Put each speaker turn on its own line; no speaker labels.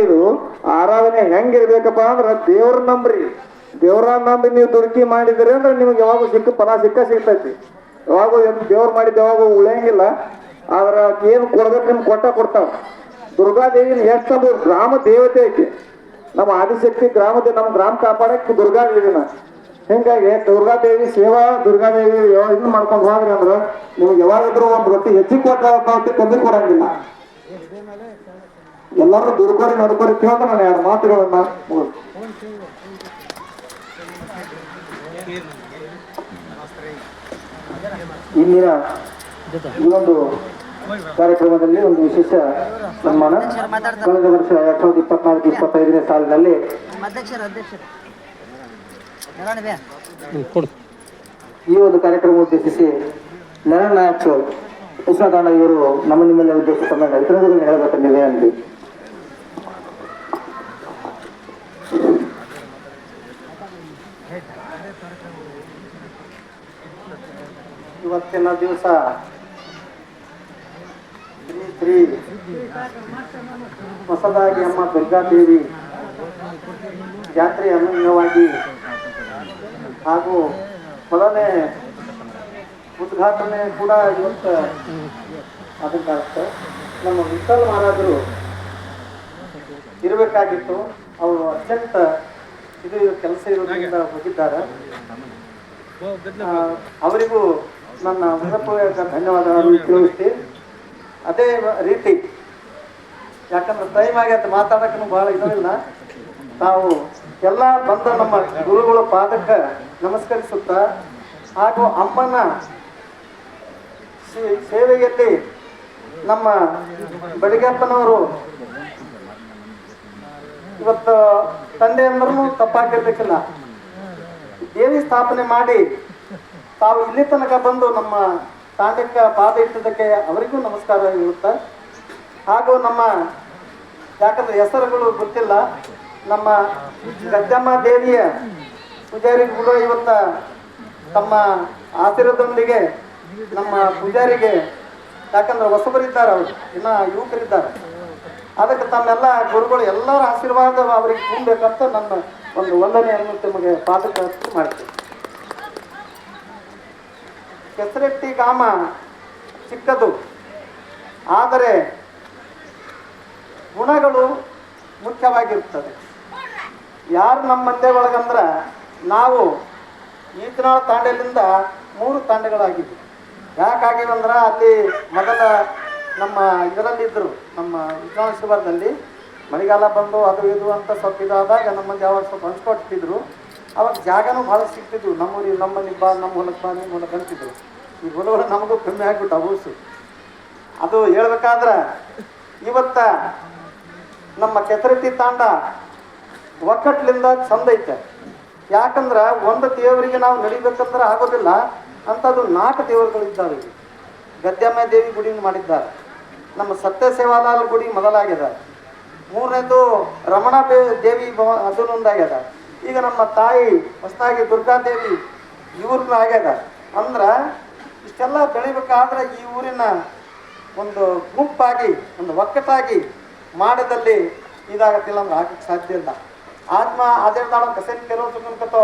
ಇದು ಆರಾಧನೆ ಹೆಂಗಿರ್ಬೇಕಪ್ಪ ಅಂದ್ರ ದೇವ್ರ ನಂಬ್ರಿ. ದೇವ್ರ ನಂಬಿ ನೀವು ದುಡುಕಿ ಮಾಡಿದ್ರಿ ಅಂದ್ರೆ ನಿಮ್ಗೆ ಯಾವಾಗೂ ಫಲ ಸಿಗ್ತೈತಿ. ಯಾವಾಗೂ ದೇವ್ರು ಮಾಡಿದ ಯಾವಾಗೂ ಉಳಿಯಂಗಿಲ್ಲ. ಆದ್ರ ಏನು ಕೊಡ್ಬೇಕಂತ ಕೊಡ್ತಾವ. ದುರ್ಗಾದೇವಿನ ಎಷ್ಟು ಗ್ರಾಮ ದೇವತೆ ಐತಿ. ನಮ್ಮ ಆದಿಶಕ್ತಿ ನಮ್ಮ ಗ್ರಾಮ ಕಾಪಾಡಕ್ಕೆ ದುರ್ಗಾದೇವಿನ. ಹಿಂಗಾಗಿ ದುರ್ಗಾದೇವಿ ಸೇವಾ ದುರ್ಗಾದೇವಿ ಇದನ್ನ ಮಾಡ್ಕೊಂಡು ಹೋದ್ರಿ ಅಂದ್ರ ನಿಮ್ಗೆ ಯಾವಾಗಾದ್ರೂ ಒಂದು ರೊಟ್ಟಿ ಹೆಚ್ಚಿಗೆ ಕೊಟ್ಟ ಕಮ್ಮಿ ಕೊಡಂಗಿಲ್ಲ. ಎಲ್ಲರೂ ದುರ್ಕೋರಿ ನಡ್ಕೋರಿ ಕೇಳ್ದ ನಾನು ಎರಡು ಮಾತುಗಳನ್ನ ಇಂದಿನ ಈ ಒಂದು ಕಾರ್ಯಕ್ರಮದಲ್ಲಿ ಒಂದು ವಿಶೇಷ ಸನ್ಮಾನ. ಕಳೆದ ವರ್ಷ 2024-25ನೇ ಸಾಲಿನಲ್ಲಿ ಈ ಒಂದು ಕಾರ್ಯಕ್ರಮ ಉದ್ದೇಶಿಸಿ ನಾರಾಯಣ ನಾಯಕ್ ಕೃಷ್ಣದಾನ ಇವರು ನಿಮ್ಮಲ್ಲಿ ಉದ್ದೇಶಿಸಿದ ಇತರರು ಹೇಳಬೇಕಂದಿದೆ ಅಂದ್ರಿ. ಇವತ್ತಿನ ದಿವಸ ಶ್ರೀ ಹೊಸದಾಗಿ ಅಮ್ಮ ದುರ್ಗಾದೇವಿ ಜಾತ್ರೆ ಅನನ್ಯವಾಗಿ ಹಾಗೂ ಮೊದಲನೇ ಉದ್ಘಾಟನೆ ಕೂಡ ಇವತ್ತು ಅದಕ್ಕಾಗುತ್ತೆ. ನಮ್ಮ ವಿಠಲ್ ಮಹಾರಾಜರು ಇರಬೇಕಾಗಿತ್ತು. ಅವರು ಅತ್ಯಂತ ಕೆಲಸ ಇರೋದ್ರಿಂದ ಹೋಗಿದ್ದಾರೆ. ಅವರಿಗೂ ನನ್ನ ಹೃದಯಪೂರ್ವಕ ಧನ್ಯವಾದಗಳನ್ನು ತಿಳಿಸ್ತಿ. ಅದೇ ರೀತಿ ಯಾಕಂದ್ರೆ ಟೈಮ್ ಆಗೈತೆ ಮಾತಾಡೋಕ್ಕೂ ಬಹಳ ಇದವಿಲ್ಲ. ನಾವು ಎಲ್ಲ ಬಂದ ನಮ್ಮ ಗುರುಗಳ ಪಾದಕ್ಕೆ ನಮಸ್ಕರಿಸುತ್ತಾ ಹಾಗೂ ಅಮ್ಮನ ಸೇವೆಯಲ್ಲಿ ನಮ್ಮ ಬಡಿಗಪ್ಪನವರು ಇವತ್ತು ತಂದೆ ಅಂದ್ರೂ ತಪ್ಪಾಗಿರ್ಬೇಕಿಲ್ಲ. ದೇವಿ ಸ್ಥಾಪನೆ ಮಾಡಿ ತಾವು ಇಲ್ಲಿ ತನಕ ಬಂದು ನಮ್ಮ ತಾಂಡಕ್ಕೆ ಪಾದ ಇಟ್ಟದಕ್ಕೆ ಅವರಿಗೂ ನಮಸ್ಕಾರ ಇರುತ್ತೆ. ಹಾಗೂ ನಮ್ಮ ಯಾಕಂದ್ರೆ ಹೆಸರುಗಳು ಗೊತ್ತಿಲ್ಲ, ನಮ್ಮ ಗದ್ದಮ್ಮ ದೇವಿಯ ಪೂಜಾರಿಗೂ ಕೂಡ ಇವತ್ತ ತಮ್ಮ ಆಶೀರ್ವಾದದೊಂದಿಗೆ ನಮ್ಮ ಪೂಜಾರಿಗೆ, ಯಾಕಂದ್ರೆ ಹೊಸಬರಿದ್ದಾರೆ, ಅವರು ಇನ್ನ ಯುವಕರಿದ್ದಾರೆ, ಅದಕ್ಕೆ ತಮ್ಮೆಲ್ಲ ಗುರುಗಳು ಎಲ್ಲರ ಆಶೀರ್ವಾದ ಅವರಿಗೆ ತುಂಬಬೇಕಂತ ನನ್ನ ಒಂದು ವಂದನೆಯನ್ನು ನಿಮಗೆ ಪಾದಕ್ಕೆ ಮಾಡ್ತೀವಿ. ಕೆಸರೆಟ್ಟಿ ಗ್ರಾಮ ಚಿಕ್ಕದು, ಆದರೆ ಗುಣಗಳು ಮುಖ್ಯವಾಗಿರುತ್ತದೆ. ಯಾರು ನಮ್ಮ ಮಂದೆ ಒಳಗಂದ್ರೆ ನಾವು ಈತನಾಳ ತಾಂಡೆಲಿಂದ 3 ತಾಂಡೆಗಳಾಗಿದ್ವಿ. ಯಾಕಾಗಿವಂದ್ರೆ ಅಲ್ಲಿ ಮೊದಲ ನಮ್ಮ ಇದರಲ್ಲಿದ್ದರು, ನಮ್ಮ ಈತನಾಳ ಶಿವರದಲ್ಲಿ ಮಳೆಗಾಲ ಬಂದು ಅದು ಇದು ಅಂತ ಸ್ವಲ್ಪ ಇದಾದಾಗ ನಮ್ಮ ಮಂದಿ ಯಾವಾಗ ಸ್ವಲ್ಪ ಹಂಚ್ಕೊಟ್ಟಿದ್ರು. ಅವಾಗ ಜಾಗನೂ ಭಾಳ ಸಿಗ್ತಿದ್ವು. ನಮ್ಮೂರಿಗೆ ನಮ್ಮಲ್ಲಿ ಬಾ, ನಮ್ಮ ಹೊಲಕ್ಕೆ ಬಾ, ನಿಮ್ಮ ಹೊಲಕ್ಕೆ ಅಂತಿದ್ರು. ಈ ಹೊಲಗಳು ನಮಗೂ ಕಮ್ಮಿ ಆಗಿಬಿಟ್ಟು ಅವಸು. ಅದು ಹೇಳ್ಬೇಕಾದ್ರೆ ಇವತ್ತ ನಮ್ಮ ಕೆಸರಟ್ಟಿ ತಾಂಡ ಒಕ್ಕಟ್ಲಿಂದ ಚಂದ ಐತೆ. ಯಾಕಂದ್ರೆ ಒಂದು ದೇವರಿಗೆ ನಾವು ನಡಿಬೇಕಂದ್ರೆ ಆಗೋದಿಲ್ಲ ಅಂಥದ್ದು 4 ದೇವರುಗಳಿದ್ದಾವೆ. ಗದ್ದಮ್ಮ ದೇವಿ ಗುಡಿ ಮಾಡಿದ್ದಾರೆ, ನಮ್ಮ ಸತ್ಯ ಸೇವಾಲಾಲ್ ಗುಡಿ ಮೊದಲಾಗ್ಯದ, 3ನೇದು ರಮಣ ದೇವಿ ಅದನ್ನೊಂದಾಗ್ಯದ, ಈಗ ನಮ್ಮ ತಾಯಿ ಹೊಸದಾಗಿ ದುರ್ಗಾದೇವಿ ಇವ್ರನ್ನೂ ಆಗ್ಯದ. ಅಂದ್ರೆ ಇಷ್ಟೆಲ್ಲ ಬೆಳಿಬೇಕಾದ್ರೆ ಈ ಊರಿನ ಒಂದು ಗುಂಪಾಗಿ ಒಂದು ಒಕ್ಕಟಾಗಿ ಮಾಡಿದಲ್ಲಿ ಇದಾಗತ್ತಿಲ್ಲ ಅಂದ್ರೆ ಆಗಕ್ಕೆ ಸಾಧ್ಯ ಇಲ್ಲ. ಆತ್ಮ ಅದೇ ನಾಡು ಕಸೇನ್ ಕೆಲವು ಕತ್ತೋ